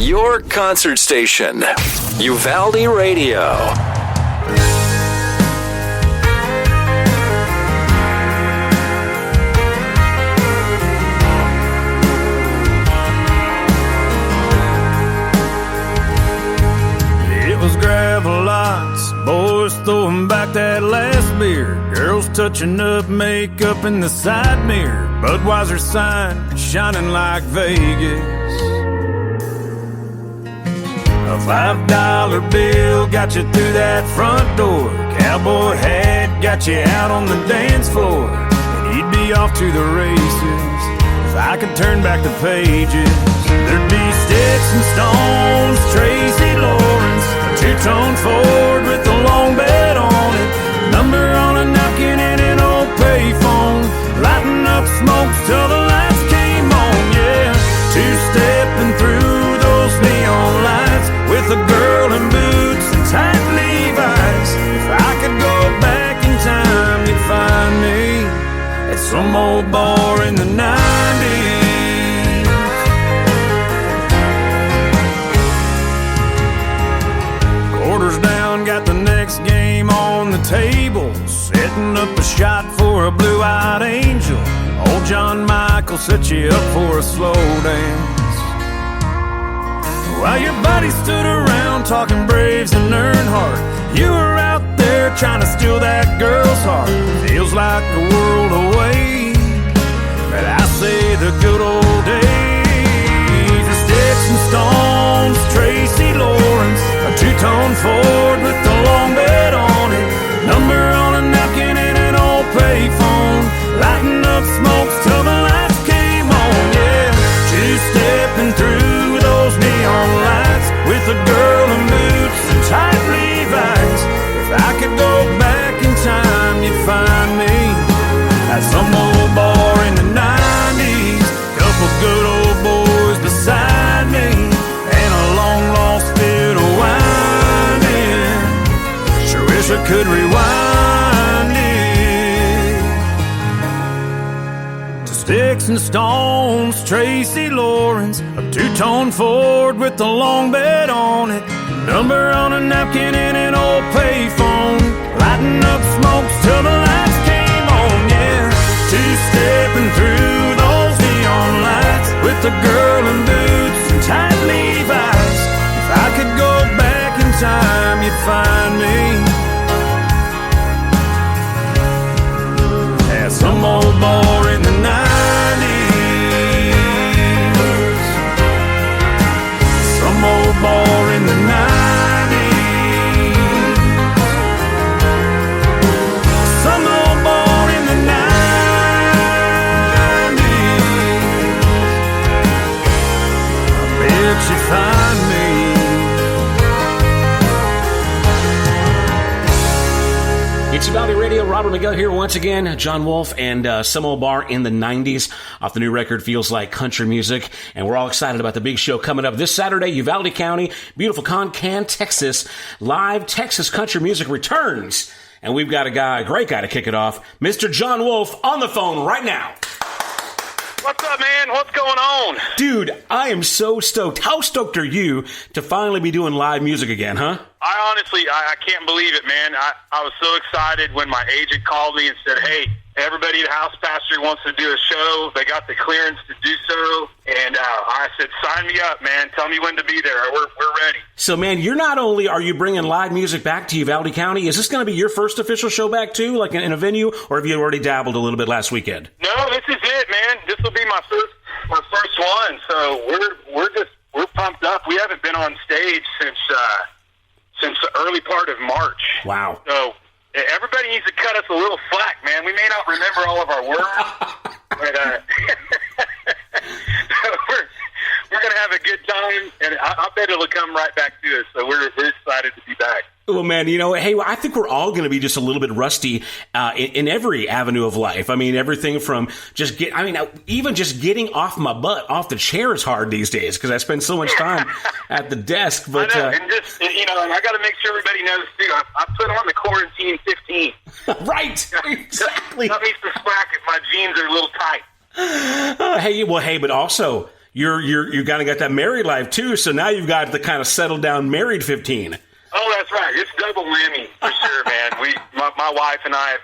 Your concert station. Uvalde Radio. Gravel lots, boys throwing back that last beer, girls touching up makeup in the side mirror, Budweiser sign shining like Vegas. A $5 bill got you through that front door, cowboy hat got you out on the dance floor, and you'd be off to the races if I could turn back the pages. There'd be sticks and stones, Tracy Lawrence, two-tone Ford with a long bed on it, number on a napkin and an old payphone, lighting up smokes till the lights came on, yeah. Two-stepping through those neon lights with a girl in boots and tight Levi's. If I could go back in time, you'd find me at some old bar in the 90s. Orders down, got the next game on the table, setting up a shot for a blue-eyed angel. Old John Michael set you up for a slow dance, while your buddies stood around talking Braves and Earnhardt. You were out there trying to steal that girl's heart. Feels like a world away, but I say the good old days. The sticks and stones, Tracy Lawrence, a two-tone Ford with a long bed on it, number on a napkin and an old payphone, lighting up smokes till the lights came on, yeah. Two-stepping through those neon lights with a girl in boots and tight Levi's. If I could go back in time, you'd find me at some old bar in the 90s, couple good old boys beside me, and a long-lost bit of wine in. Sure wish I could rewind it to sticks and stones, Tracy Lawrence, a two-tone Ford with a long bed on it, number on a napkin and an old payphone, lighting up smokes till the lights came on, yeah. Two-stepping through those neon lights with a girl in boots and tight Levi's. If I could go back in time, you'd find me at some old bar in the 90s, some old bar in the 90s, some old bar in the 90s. I bet you find me. It's Uvalde Radio. Robert Miguel here once again. Jon Wolfe and Some Old Bar in the 90s off the new record Feels Like Country Music. And we're all excited about the big show coming up this Saturday. Uvalde County, beautiful Concan, Texas. Live Texas country music returns. And we've got a great guy to kick it off. Mr. Jon Wolfe on the phone right now. What's up, man? What's going on? Dude, I am so stoked. How stoked are you to finally be doing live music again, huh? I honestly can't believe it, man. I was so excited when my agent called me and said, hey, everybody at House Pasture wants to do a show. They got the clearance to do so. And I said, sign me up, man. Tell me when to be there. We're ready. So, man, you're not only are you bringing live music back to Uvalde County, is this going to be your first official show back, too, like in a venue? Or have you already dabbled a little bit last weekend? No, this is it, man. This will be my first one. So we're pumped up. We haven't been on stage since the early part of March. Wow. So everybody needs to cut us a little slack, man. We may not remember all of our words, but we're going to have a good time, and I bet it'll come right back to us. So we're excited to be back. Well, man, hey, I think we're all going to be just a little bit rusty in every avenue of life. I mean, everything from even just getting off my butt, off the chair is hard these days because I spend so much time at the desk. But I know, and and I got to make sure everybody knows too. I put on the quarantine 15. Right, exactly. Cut me some slack if my jeans are a little tight. But also, you kind of got that married life too. So now you've got the kind of settled down married 15. Oh, that's right. It's double whammy for sure, man. My wife and I have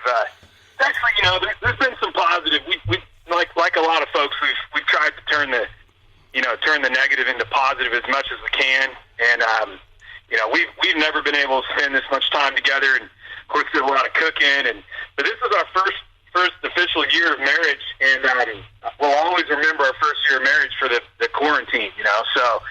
actually, there's been some positive. We like a lot of folks, we've tried to turn the negative into positive as much as we can, and we've never been able to spend this much time together, and of course did a lot of cooking, but this is our first official year of marriage, and we'll always remember our first year of marriage for the quarantine, so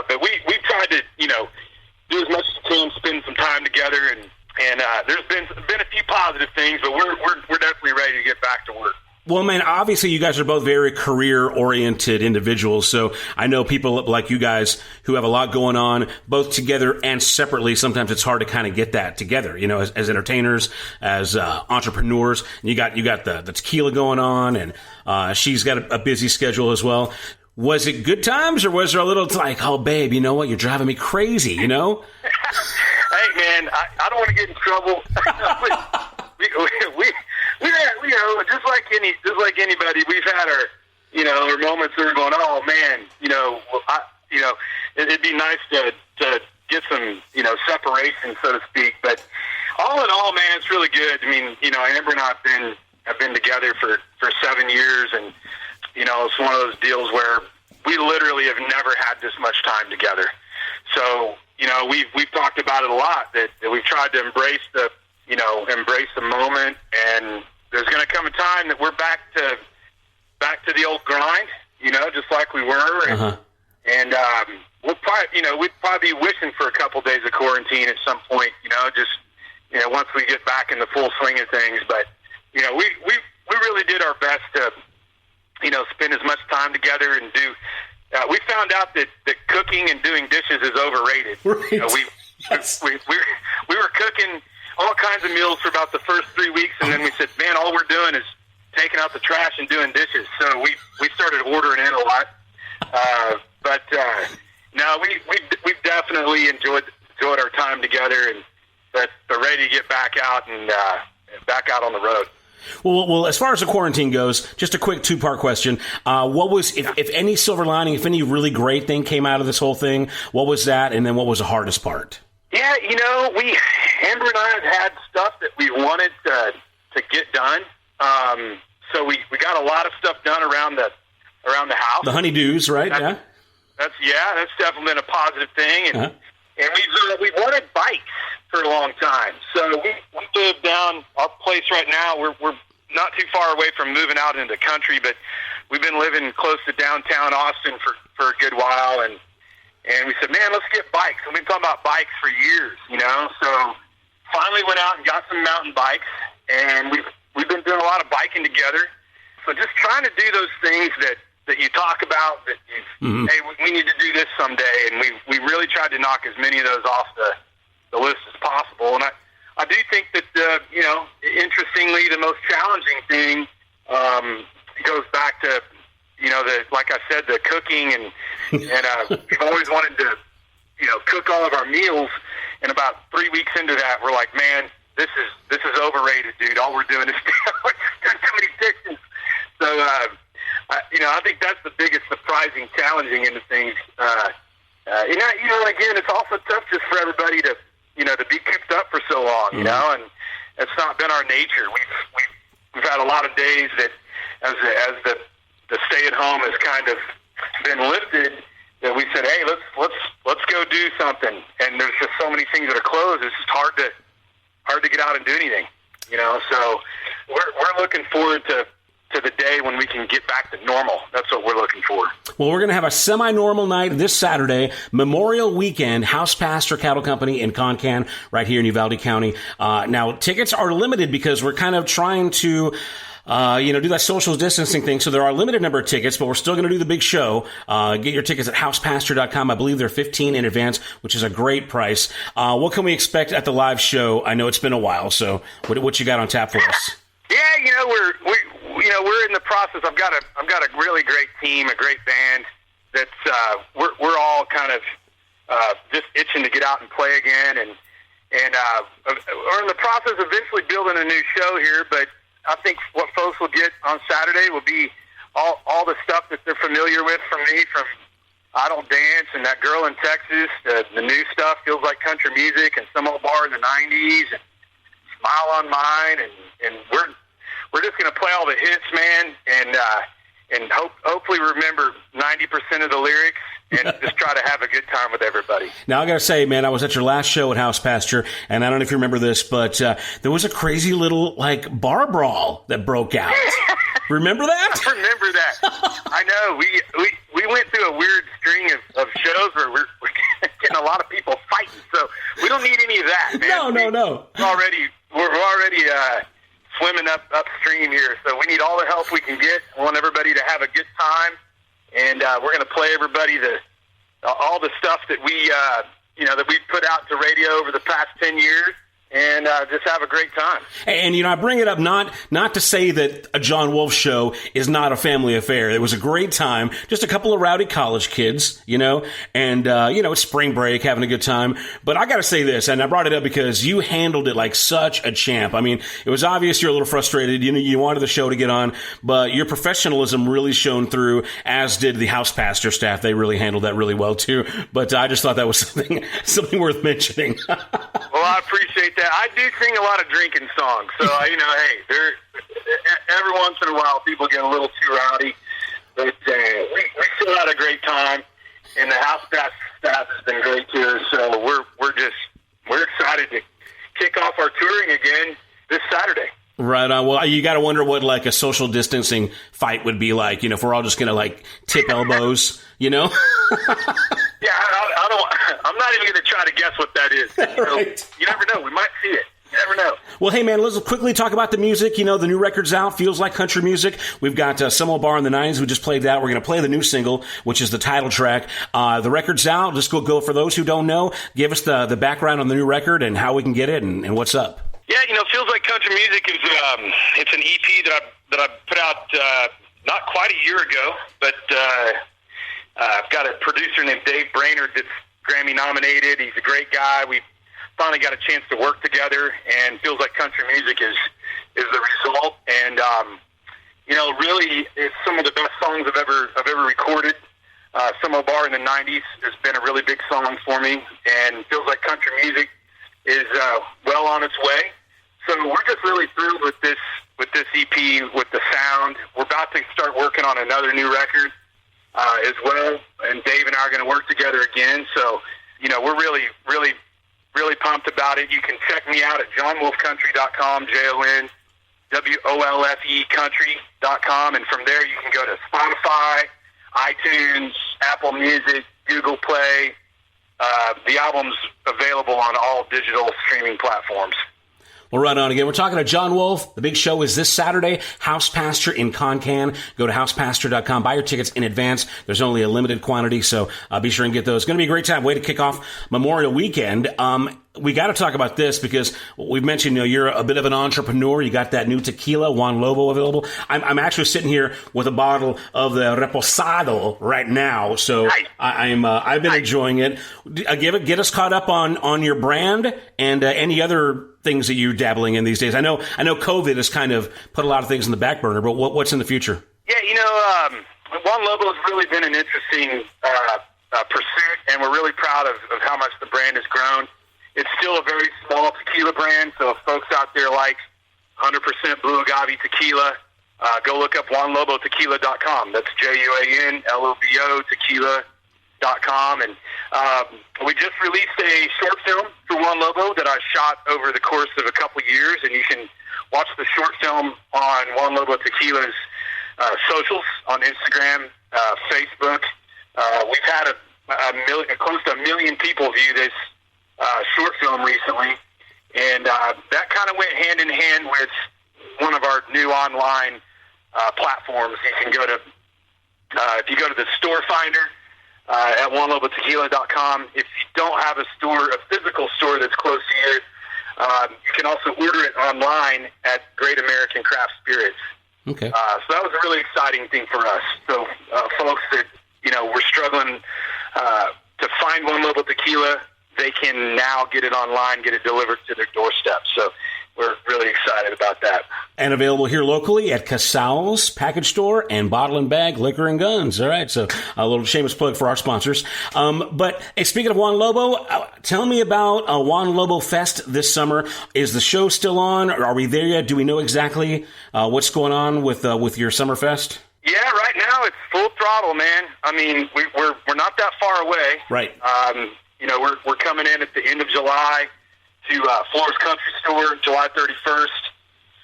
but we've tried to do as much as we can, spend some time together, and there's been a few positive things, but we're definitely ready to get back to work. Well, man, obviously you guys are both very career-oriented individuals, so I know people like you guys who have a lot going on, both together and separately. Sometimes it's hard to kind of get that together, as entertainers, as entrepreneurs. And you got the tequila going on, and she's got a busy schedule as well. Was it good times, or was there a little like, oh, babe, you know what, you're driving me crazy, Hey, man, I don't want to get in trouble. We just like anybody, we've had our moments where we're going, oh man, it'd be nice to get some separation, so to speak. But all in all, man, it's really good. I mean, Amber and I have been together for 7 years, and it's one of those deals where we literally have never had this much time together. So we've talked about it a lot, that we've tried to embrace the moment, and there's going to come a time that we're back to the old grind, just like we were, and we'll probably we'd probably be wishing for a couple days of quarantine at some point, once we get back in the full swing of things. But we really did our best to spend as much time together and do. We found out that cooking and doing dishes is overrated. Right. We were cooking all kinds of meals for about the first 3 weeks, and then we said, man, all we're doing is taking out the trash and doing dishes. So we started ordering in a lot. No, we've definitely enjoyed our time together, but ready to get back out and back out on the road. Well, as far as the quarantine goes, just a quick two-part question. What was, if any silver lining, if any really great thing came out of this whole thing, what was that? And then what was the hardest part? Yeah, Amber and I have had stuff that we wanted to get done. So we got a lot of stuff done around the house. The honeydews, right? That's definitely been a positive thing. And we've wanted bikes for a long time. So we live down our place right now. We're not too far away from moving out into the country, but we've been living close to downtown Austin for a good while, and we said, man, let's get bikes. And we've been talking about bikes for years, So finally went out and got some mountain bikes, and we've been doing a lot of biking together. So just trying to do those things that you talk about, that hey, we need to do this someday, and we really tried to knock as many of those off the list as possible. And I do think that interestingly, the most challenging thing goes back to like I said, the cooking, and we've always wanted to cook all of our meals. And about 3 weeks into that, we're like, man, this is overrated, dude. All we're doing is doing too many dishes. So I think that's the biggest surprising, challenging into things. Again, it's also tough just for everybody to be cooped up for so long, and it's not been our nature. We've had a lot of days that as the stay at home has kind of been lifted, that we said, hey, let's go do something. And there's just so many things that are closed. It's just hard to get out and do anything, So we're looking forward to the day when we can get back to normal. That's what we're looking for. Well, we're going to have a semi-normal night this Saturday, Memorial Weekend, House Pasture Cattle Company in Concan, right here in Uvalde County. Now, tickets are limited because we're kind of trying to do that social distancing thing. So there are a limited number of tickets, but we're still going to do the big show. Get your tickets at housepasture.com. I believe they're $15 in advance, which is a great price. What can we expect at the live show? I know it's been a while, so what you got on tap for us? Yeah, we're in the process. I've got a really great team, a great band. That's we're all kind of just itching to get out and play again, and we're in the process of eventually building a new show here. But I think what folks will get on Saturday will be all the stuff that they're familiar with from me, from I Don't Dance and That Girl in Texas, the new stuff, Feels Like Country Music, and Some Old Bar in the 90s, and Smile on Mine, and we're just going to play all the hits, man, and hopefully remember 90% of the lyrics and just try to have a good time with everybody. Now, I got to say, man, I was at your last show at House Pasture, and I don't know if you remember this, but there was a crazy little, bar brawl that broke out. Remember that? I remember that. I know. We went through a weird string of shows where we're getting a lot of people fighting, so we don't need any of that, man. No. We're already swimming upstream here, so we need all the help we can get. We want everybody to have a good time, and we're going to play everybody all the stuff that we put out to radio over the past 10 years. And just have a great time. And, I bring it up not to say that a Jon Wolfe show is not a family affair. It was a great time. Just a couple of rowdy college kids, and, it's spring break, having a good time. But I got to say this, and I brought it up because you handled it like such a champ. I mean, it was obvious you're a little frustrated. You wanted the show to get on, but your professionalism really shone through, as did the House Pasture staff. They really handled that really well, too. But I just thought that was something worth mentioning. Well, I appreciate that. I do sing a lot of drinking songs, so hey, every once in a while people get a little too rowdy, but we still had a great time, and the House Pasture staff has been great too. So we're excited to kick off our touring again this Saturday. Right on. Well, you got to wonder what a social distancing fight would be like. If we're all just going to tip elbows, Yeah, I'm not even going to try to guess what that is. Right. You never know. We might see it. You never know. Well, hey, man, let's quickly talk about the music. The new record's out, Feels Like Country Music. We've got Some Old Bar in the 90s. We just played that. We're going to play the new single, which is the title track. The record's out. Just go for those who don't know. Give us the background on the new record and how we can get it and what's up. Yeah, Feels Like Country Music is it's an EP that I put out not quite a year ago, but I've got a producer named Dave Brainerd that's Grammy nominated. He's a great guy. We finally got a chance to work together, and Feels Like Country Music is the result. And really, it's some of the best songs I've ever recorded. Some Old Bar in the 90s has been a really big song for me, and Feels Like Country Music is well on its way. So we're just really thrilled with this EP, with the sound. We're about to start working on another new record as well, and Dave and I are going to work together again. So, we're really, really, really pumped about it. You can check me out at jonwolfecountry.com, JONWOLFE country.com, and from there you can go to Spotify, iTunes, Apple Music, Google Play. The album's available on all digital streaming platforms. Well, right on again. We're talking to Jon Wolfe. The big show is this Saturday, House Pasture in Concan. Go to housepasture.com. Buy your tickets in advance. There's only a limited quantity, so be sure and get those. It's going to be a great time. Way to kick off Memorial Weekend. We got to talk about this because we've mentioned, you're a bit of an entrepreneur. You got that new tequila, Juan Lobo, available. I'm actually sitting here with a bottle of the Reposado right now, so I've been enjoying it. Get us caught up on your brand and any other things that you're dabbling in these days. I know COVID has kind of put a lot of things in the back burner, but what's in the future? Yeah, Juan Lobo has really been an interesting pursuit, and we're really proud of how much the brand has grown. It's still a very small tequila brand, so if folks out there like 100% Blue Agave Tequila, go look up JuanLoboTequila.com. That's JUANLOBO Tequila.com. And we just released a short film for Juan Lobo that I shot over the course of a couple years, and you can watch the short film on Juan Lobo Tequila's socials on Instagram, Facebook. We've had close to 1 million people view this short film recently, and that kind of went hand in hand with one of our new online platforms. You can go to if you go to the store finder at JuanLoboTequila.com. If you don't have a physical store that's close to you, you can also order it online at Great American Craft Spirits. Okay. So that was a really exciting thing for us. So folks that were struggling to find Juan Lobo Tequila, they can now get it online, get it delivered to their doorstep. So we're really excited about that. And available here locally at Casals Package Store and Bottle and Bag Liquor and Guns. All right, so a little shameless plug for our sponsors. But hey, speaking of Juan Lobo, tell me about Juan Lobo Fest this summer. Is the show still on? Are we there yet? Do we know exactly what's going on with your summer fest? Yeah, right now it's full throttle, man. I mean, we're not that far away. Right. We're coming in at the end of July to Flores Country Store, July 31st.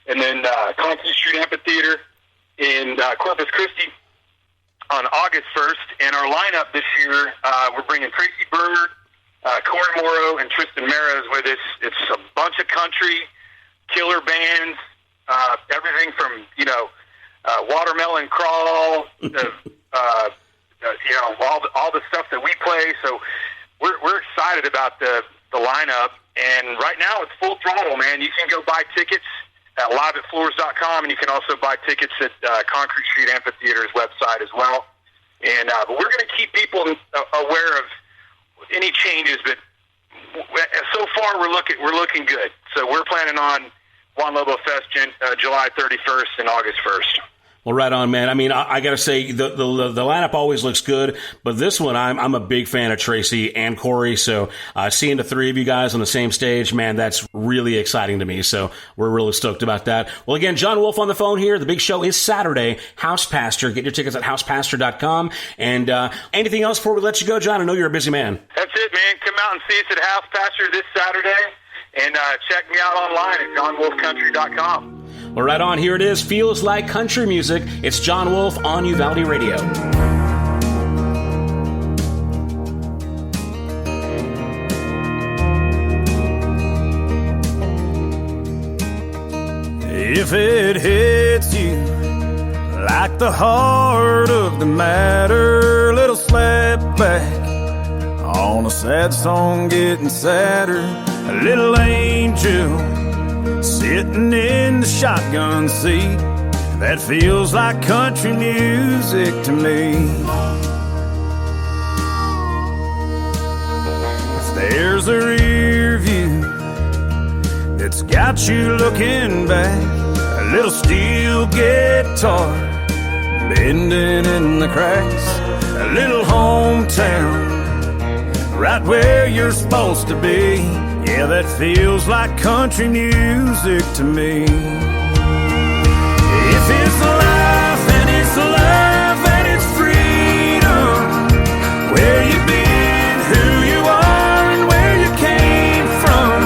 And then Concan Street Amphitheater in Corpus Christi on August 1st. And our lineup this year, we're bringing Tracy Bird, Corey Morrow, and Tristan Mera is with us. It's a bunch of country, killer bands, everything from, Watermelon Crawl, all the stuff that we play. So we're excited about the lineup. And right now it's full throttle, man. You can go buy tickets at liveatfloors.com, and you can also buy tickets at Concrete Street Amphitheater's website as well. And but we're going to keep people aware of any changes, but so far we're looking good. So we're planning on Juan Lobo Fest July 31st and August 1st. Well, right on, man. I mean, I got to say, the lineup always looks good, but this one, I'm a big fan of Tracy and Corey, so seeing the three of you guys on the same stage, man, that's really exciting to me, so we're really stoked about that. Well, again, Jon Wolfe on the phone here. The big show is Saturday, House Pasture. Get your tickets at housepasture.com. And anything else before we let you go, John? I know you're a busy man. That's it, man. Come out and see us at House Pasture this Saturday, and check me out online at johnwolfecountry.com. Well, right on. Here it is. Feels like country music. It's Jon Wolfe on Uvalde Radio. If it hits you like the heart of the matter, little slap back on a sad song getting sadder, a little angel sitting in the shotgun seat, that feels like country music to me. If there's a rear view that's got you looking back, a little steel guitar bending in the cracks, a little hometown right where you're supposed to be, yeah, that feels like country music to me. If it's life and it's love and it's freedom, where you been, who you are, and where you came from,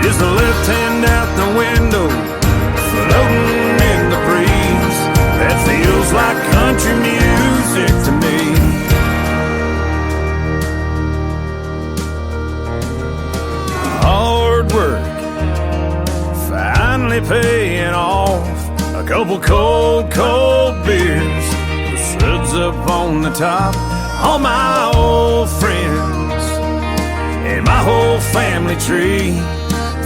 is the left hand out the window, floating in the breeze, that feels like country music to me. Hard work finally paying off, a couple cold beers with suds up on the top, all my old friends and my whole family tree,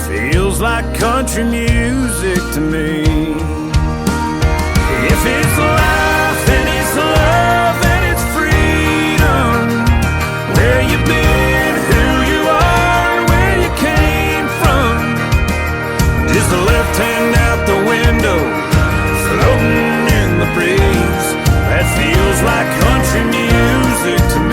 feels like country music to me. If it's life and it's love and it's freedom, where you been, who you are, where you came from, is the left hand out the window, floating in the breeze, that feels like country music to me.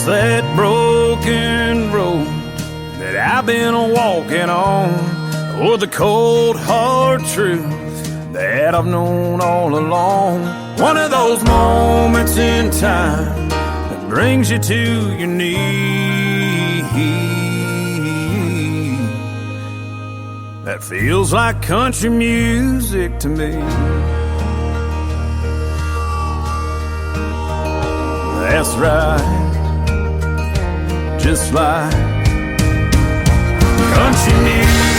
That broken road that I've been walking on, or the cold hard truth that I've known all along, one of those moments in time that brings you to your knees, that feels like country music to me. That's right, just like country music.